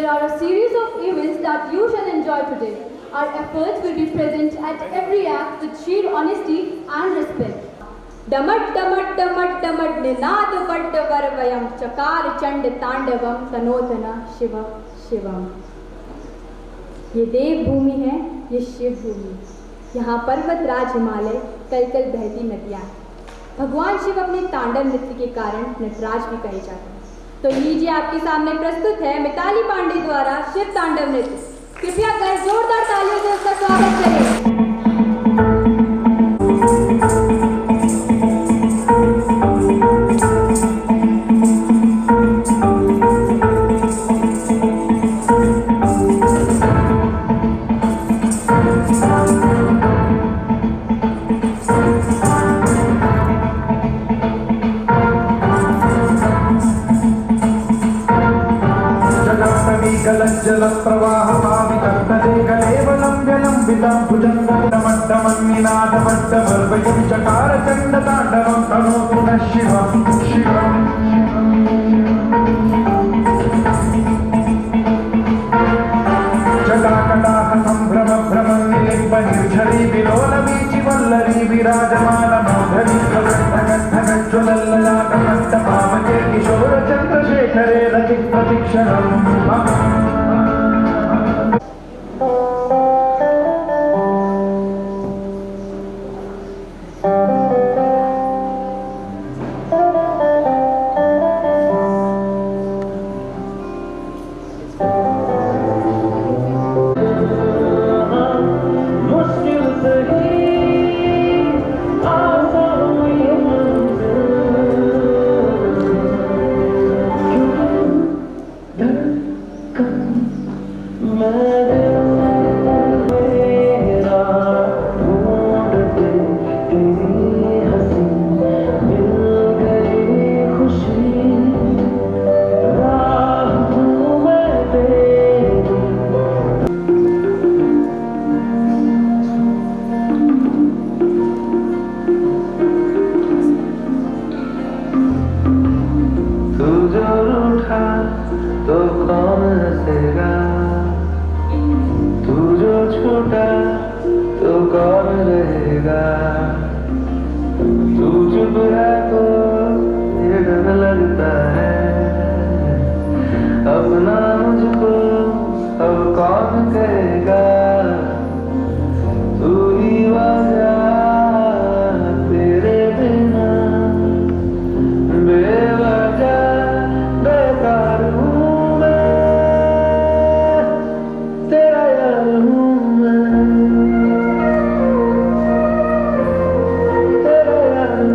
There are a series of events that you shall enjoy today. Our efforts will be present at every act with sheer honesty and respect. डमट डमट डमट डमट Ninad Vadd वरवयम चकार चंड तांडवम तनोतना शिव शिवम। ये देव भूमि है, ये शिव भूमि। यहाँ पर्वत राज हिमालय कल कल बहती नदियाँ। भगवान शिव अपने तांडव नृत्य के कारण नटराज भी कहे जाते हैं। तो लीजिए आपके सामने प्रस्तुत है मिताली पांडे द्वारा शिव तांडव नृत्य। कृपया कर जोरदार तालियों से उसका स्वागत करें। जल प्रवाह पावितले कलेवलं व्यलंबितं भुजंगमट्टमन्निनादवट्टवर्वयं चकार चंड तांडवं तनोतु नः शिवं शिवं। जटाकटाह संभ्रम भ्रमं निलिम्ब निर्झरी विलोलवीचि वल्लरी विराजमान मोधरी ज्वलल्ललाटमट्टपावके किशोर चंद्रशेखरे रचित प्रतीक्षणम्। तो कौन हंसेगा, तू जो छूटा तो कौन रहेगा। तू चुप है तो ये डर लगता है, अपना मुझको अब कौन कहेगा। तू ही वजह तेरे बिना बेवजह बेकार हूँ मैं, तेरा यार हूँ मैं, तेरा यार हूँ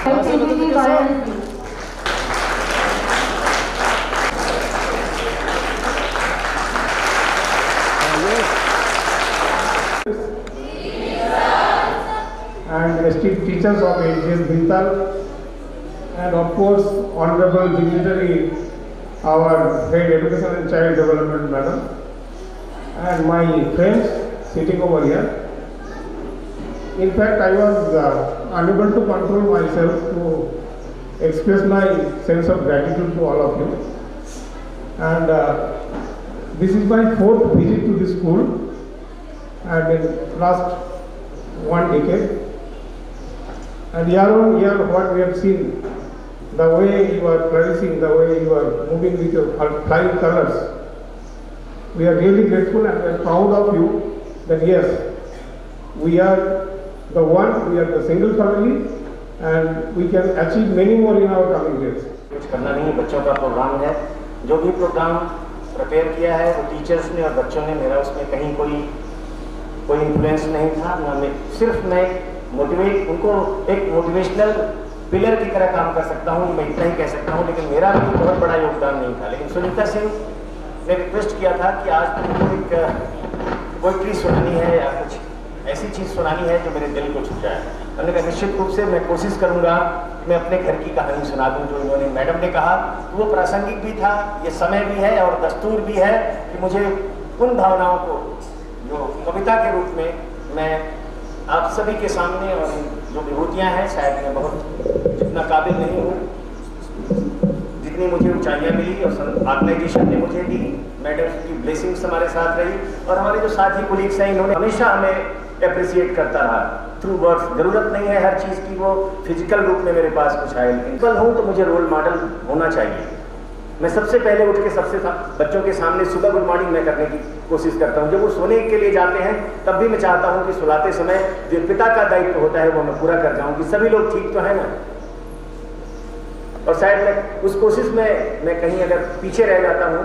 LGBTQ violence. And esteemed teachers of AGS Bintal, and of course honorable dignitary, our head education and child development madam, and my friends sitting over here. In fact, I was unable to control myself to express my sense of gratitude to all of you. And this is my fourth visit to this school, and in last one decade. And year on year, what we have seen, the way you are flourishing, the way you are moving with your flying colors, we are really grateful and we are proud of you that yes, we are the one, we are the single family, and we can achieve many more in our coming days. कुछ करना नहीं, बच्चों का programme है। जो भी programme prepare किया है वो टीचर्स ने और बच्चों ने, मेरा उसमें कहीं कोई इन्फ्लुएंस नहीं था ना। सिर्फ मैं मोटिवेट उनको एक मोटिवेशनल पिलर की तरह काम कर सकता हूँ, मैं इतना ही कह सकता हूँ। लेकिन मेरा भी बहुत बड़ा योगदान नहीं था। लेकिन सुनीता सिंह ने रिक्वेस्ट किया था कि आज तुमको एक पोइट्री सुनानी है या कुछ ऐसी चीज़ सुनानी है जो मेरे दिल को छू जाए। मैंने कहा निश्चित रूप से मैं कोशिश करूँगा कि मैं अपने घर की कहानी सुना दूँ। जो इन्होंने मैडम ने कहा तो वो प्रासंगिक भी था, ये समय भी है और दस्तूर भी है कि मुझे उन भावनाओं को जो कविता के रूप में मैं आप सभी के सामने, और जो विभूतियाँ हैं शायद मैं बहुत जितना काबिल नहीं हूँ, जितनी मुझे ऊंचाइयाँ मिली और ऑर्गेनाइजेशन ने मुझे दी, मैडम की ब्लेसिंग्स हमारे साथ रही, और हमारे जो साथी कोलीग्स हैं इन्होंने हमेशा हमें अप्रिशिएट करता रहा थ्रू वर्ड्स। जरूरत नहीं है हर चीज़ की वो फिजिकल रूप में मेरे पास कुछ आए, लेकिन कल हूँ तो मुझे रोल मॉडल होना चाहिए। मैं सबसे पहले उठ के सबसे बच्चों के सामने सुबह गुड मॉर्निंग मैं करने की कोशिश करता हूँ। जब वो सोने के लिए जाते हैं तब भी मैं चाहता हूँ कि सुलाते समय जो पिता का दायित्व होता है वो मैं पूरा कर जाऊँ कि सभी लोग ठीक तो है ना। और शायद मैं उस कोशिश में मैं कहीं अगर पीछे रह जाता हूँ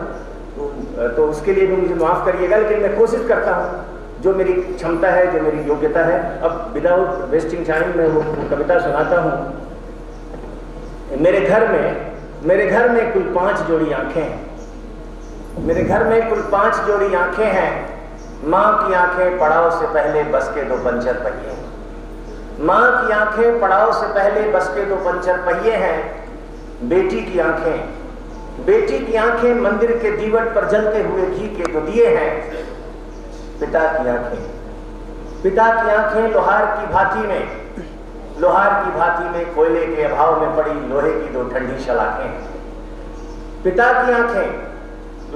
तो उसके लिए भी मुझे माफ़ करिएगा, लेकिन मैं कोशिश करता हूँ जो मेरी क्षमता है, जो मेरी योग्यता है। अब विदाउट वेस्टिंग टाइम मैं वो कविता सुनाता हूँ। मेरे घर में कुल 5 जोड़ी आंखें हैं। मेरे घर में कुल 5 जोड़ी आंखें हैं। माँ की आंखें पड़ाव से पहले बस के 2 पंचर पहिए हैं। माँ की आंखें पड़ाव से पहले बस के 2 पंचर पहिए हैं। बेटी की आंखें मंदिर के दीवट पर जलते हुए घी के 2 दिए हैं। पिता की आंखें लोहार की भांति में कोयले के अभाव में पड़ी लोहे की 2 ठंडी शलाखें। पिता की आंखें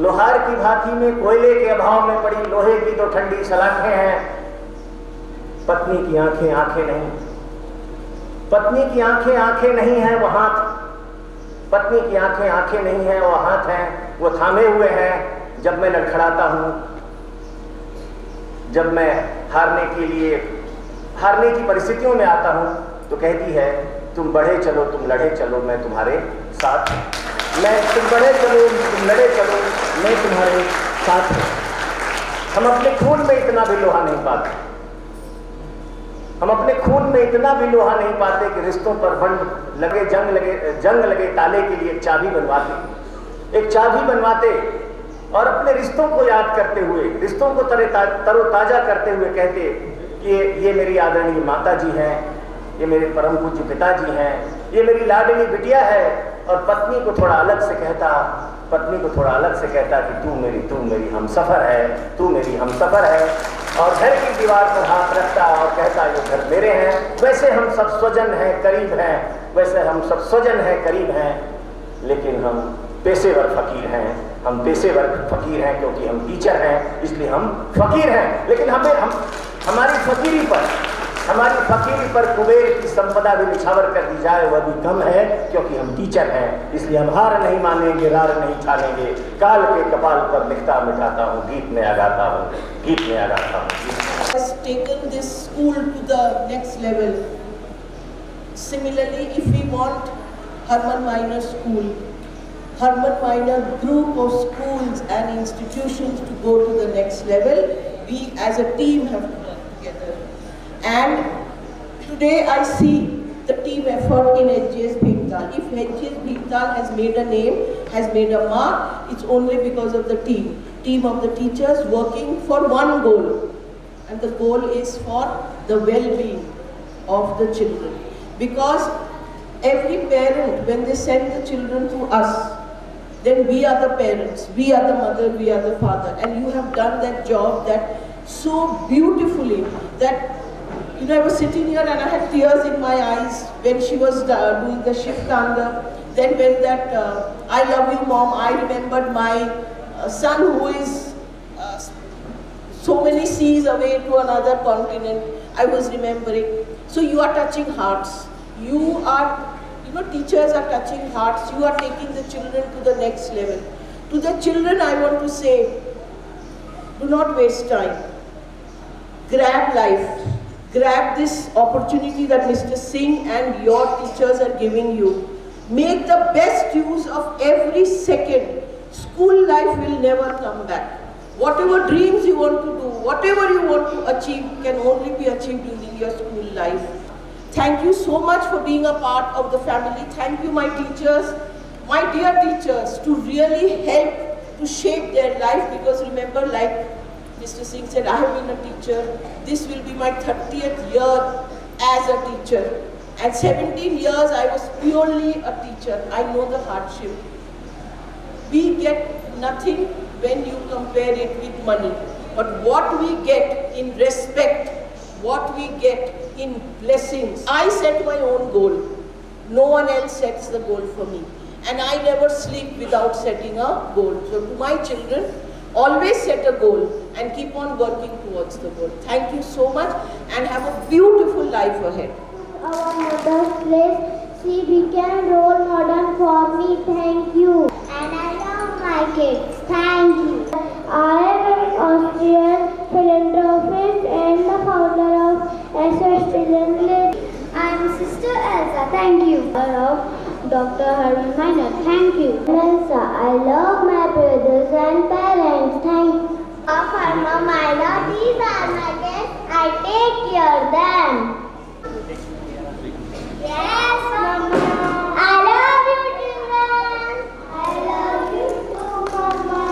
लोहार की भांति में कोयले के अभाव में पड़ी लोहे की 2 ठंडी शलाखें हैं। पत्नी की आंखें नहीं। पत्नी की आंखें नहीं है वो हाथ। पत्नी की आंखें नहीं है वो हाथ हैं, वो थामे हुए हैं जब मैं लड़खड़ाता हूँ, जब मैं हारने की परिस्थितियों में आता हूँ तो कहती है तुम बढ़े चलो, तुम लड़े चलो, मैं तुम्हारे साथ हूँ। तुम बढ़े चलो, तुम लड़े चलो, मैं तुम्हारे साथ हूँ। हम अपने खून में इतना भी लोहा नहीं पाते। हम अपने खून में इतना भी लोहा नहीं पाते कि रिश्तों पर जंग लगे ताले के लिए एक चाबी बनवाते और अपने रिश्तों को याद करते हुए, रिश्तों को तरोताजा करते हुए कहते कि ये मेरी आदरणीय माता जी हैं, ये मेरे परम पूज्य पिताजी हैं, ये मेरी लाडली बिटिया है। और पत्नी को थोड़ा अलग से कहता कि तू मेरी हमसफर है, तू मेरी हमसफर है। और घर की दीवार पर हाथ रखता और कहता ये घर मेरे हैं। वैसे हम सब स्वजन हैं, करीब हैं, लेकिन हम पेशेवर फकीर हैं क्योंकि हम टीचर हैं, इसलिए हम फकीर हैं। लेकिन हमारी फकीरी पर कुबेर की संपदा भी निछावर कर दी जाए वह भी कम है, क्योंकि हम टीचर हैं। इसलिए हम हार नहीं मानेंगे, रार नहीं ठानेंगे। काल के कपाल पर लिखता मिटाता हूँ, गीत में आगाता हूँ। Has taken this school to the next level. Similarly, if we want Harman Minor School, Herman Minor group of schools and institutions to go to the next level. We as a team have to work together. And today I see the team effort in HGS Bhimtal. If HGS Bhimtal has made a name, has made a mark, it's only because of the team of the teachers working for one goal. And the goal is for the well-being of the children. Because every parent, when they send the children to us, then we are the parents, we are the mother, we are the father. And you have done that job that so beautifully that, you know, I was sitting here and I had tears in my eyes when she was doing the Shiftanga. Then when that, I love you mom, I remembered my son who is so many seas away to another continent, I was remembering. So you are touching hearts. You are, you know, teachers are touching hearts. You are taking the children to the next level. To the children I want to say, do not waste time. Grab life. Grab this opportunity that Mr. Singh and your teachers are giving you. Make the best use of every second. School life will never come back. Whatever dreams you want to do, whatever you want to achieve can only be achieved during your school life. Thank you so much for being a part of the family. Thank you, my teachers, my dear teachers, to really help to shape their life, because remember, like Mr. Singh said, I have been a teacher. This will be my 30th year as a teacher. And 17 years I was purely a teacher. I know the hardship. We get nothing when you compare it with money. But what we get in respect, what we get in blessings. I set my own goal. No one else sets the goal for me. And I never sleep without setting a goal. So to my children, always set a goal and keep on working towards the goal. Thank you so much and have a beautiful life ahead. Our mother's place, she became role model for me. Thank you. And I love my kids. Thank you. I am an Austrian philanthropist and the founder of SS Children's. I am Sister Elsa. Thank you. I love Dr. Herman Minor. Thank you. Elsa, I love my brothers and parents. Thank you. Herman Minor, these are my guests. I take care of them. Yes, Mama. I love you, children. I love you too, Mama.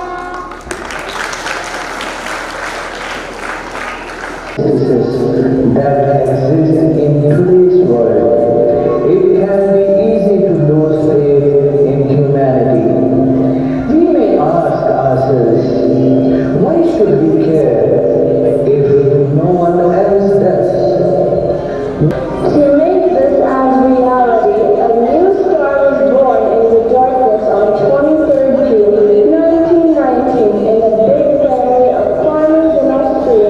That exist in today's world. It can be easy to lose faith in humanity. We may ask ourselves, why should we care if no one else does? To make this as reality, a new star was born in the darkness on 23rd June, 1919, in a big family of farmers in Austria.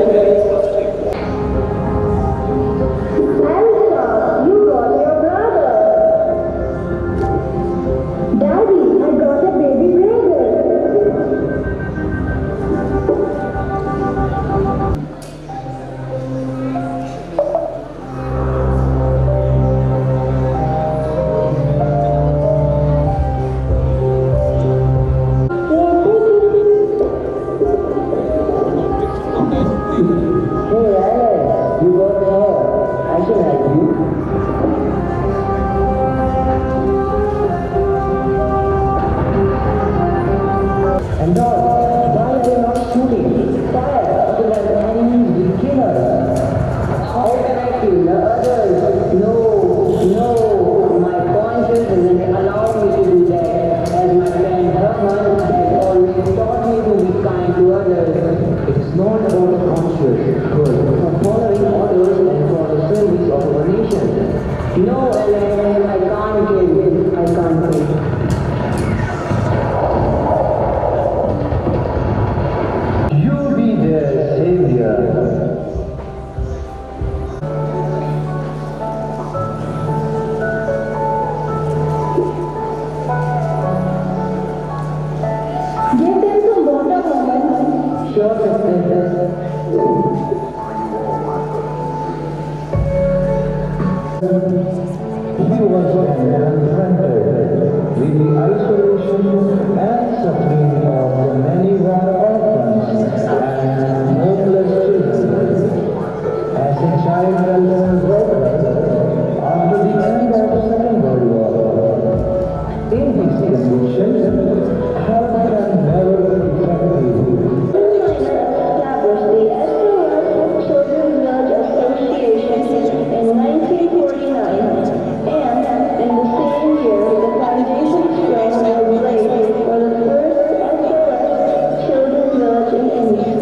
Elsa, you got your brother. Daddy, I got a baby brother. Hey Alex, you got hair. I can help you. And dog, why are they not shooting? Fire, so that the enemy will kill us. How can I kill the others? No, my conscience doesn't allow me to do that. As my friend Herman has always taught me to be kind to others. It's not about conscious good, but following orders and for the service of our nation. No, Ellen, I can't kill. I can't kill. You be their savior. Give them some water, Mama. Sure, sister. she was then confronted with the isolation and suffering of the many war orphans and homeless children. As a child welfare worker after the end of the Second World War, in these conditions, help can never be effective. Established the SOS Children's Village Association in 1949, and in the same year, the foundation stone was laid for the first SOS Children's Village in India.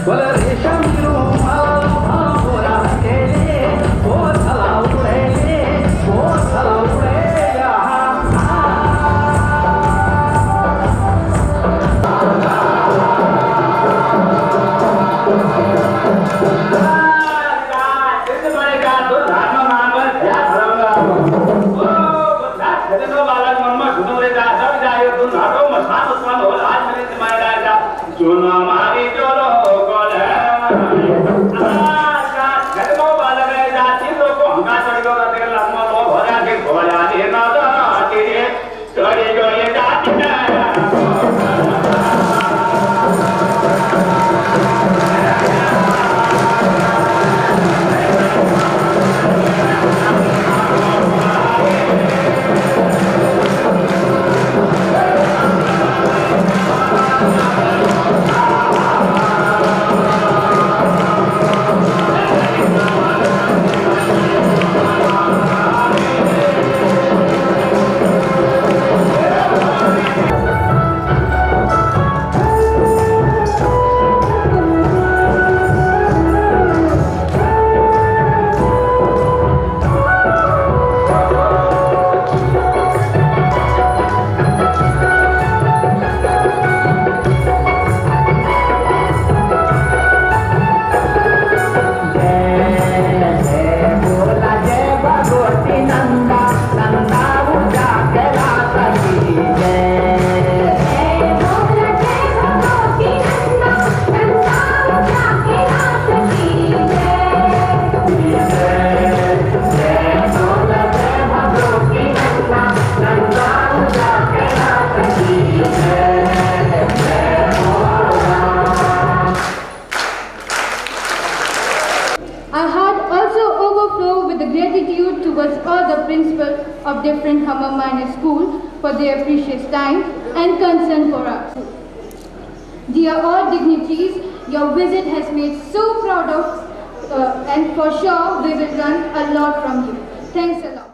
बोले रेशम रुमाल मोरा केले वो चला उड़ेले वो चला उड़ेला Our heart also overflow with the gratitude towards all the principals of different Hamma Minor School for their precious time and concern for us. Dear all dignitaries, your visit has made so proud of and for sure we will learn a lot from you. Thanks a lot.